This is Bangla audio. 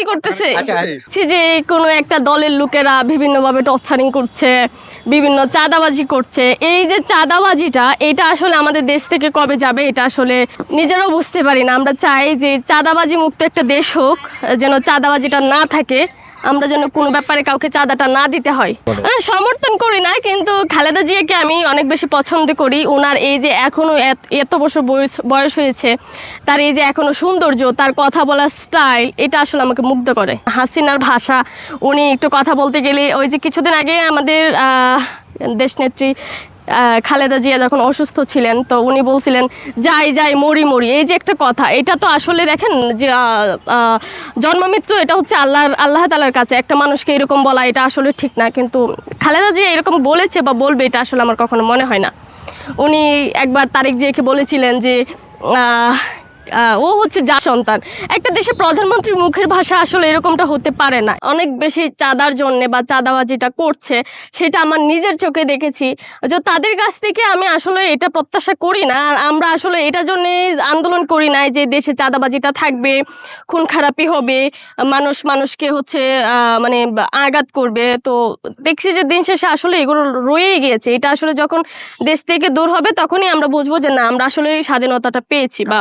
করতেছে যে কোনো একটা দলের লোকেরা বিভিন্নভাবে টর্চারিং করছে, বিভিন্ন চাঁদাবাজি করছে। এই যে চাঁদাবাজিটা, এটা আসলে আমাদের দেশ থেকে কবে যাবে এটা আসলে নিজেরাও বুঝতে পারি না। আমরা চাই যে চাঁদাবাজি মুক্ত একটা দেশ হোক, যেন চাঁদাবাজিটা না থাকে, আমরা যেন কোনো ব্যাপারে কাউকে চাঁদাটা না দিতে হয়। সমর্থন করি না, কিন্তু খালেদা জিয়াকে আমি অনেক বেশি পছন্দ করি। ওনার এই যে এখনও এত বছর বয়স হয়েছে, তার এই যে এখনও সৌন্দর্য, তার কথা বলার স্টাইল, এটা আসলে আমাকে মুগ্ধ করে। হাসিনার ভাষা, উনি একটু কথা বলতে গেলে, ওই যে কিছুদিন আগে আমাদের দেশনেত্রী খালেদা জিয়া যখন অসুস্থ ছিলেন, তো উনি বলছিলেন যাই মরি মরি, এই যে একটা কথা, এটা তো আসলে দেখেন যে জন্মমৃত্যু এটা হচ্ছে আল্লাহ তাআলার কাছে। একটা মানুষকে এরকম বলা এটা আসলে ঠিক না, কিন্তু খালেদা জিয়া এরকম বলেছে বা বলবে এটা আসলে আমার কখনো মনে হয় না। উনি একবার তারেক জিয়াকে বলেছিলেন যে ও হচ্ছে যা সন্তান। একটা দেশের প্রধানমন্ত্রীর মুখের ভাষা আসলে এরকমটা হতে পারে না। অনেক বেশি চাঁদার জন্য বা চাঁদাবাজিটা করছে, সেটা আমার নিজের চোখে দেখেছি। যে তাদের কাছ থেকে আমি আসলে এটা প্রত্যাশা করি না। আর আমরা আসলে এটার জন্যে আন্দোলন করি না যে দেশে চাঁদাবাজিটা থাকবে, খুন খারাপি হবে, মানুষকে হচ্ছে মানে আঘাত করবে। তো দেখছি যে দিন শেষে আসলে এগুলো রয়েই গিয়েছে। এটা আসলে যখন দেশ থেকে দূর হবে তখনই আমরা বুঝবো যে না, আমরা আসলে স্বাধীনতাটা পেয়েছি। বা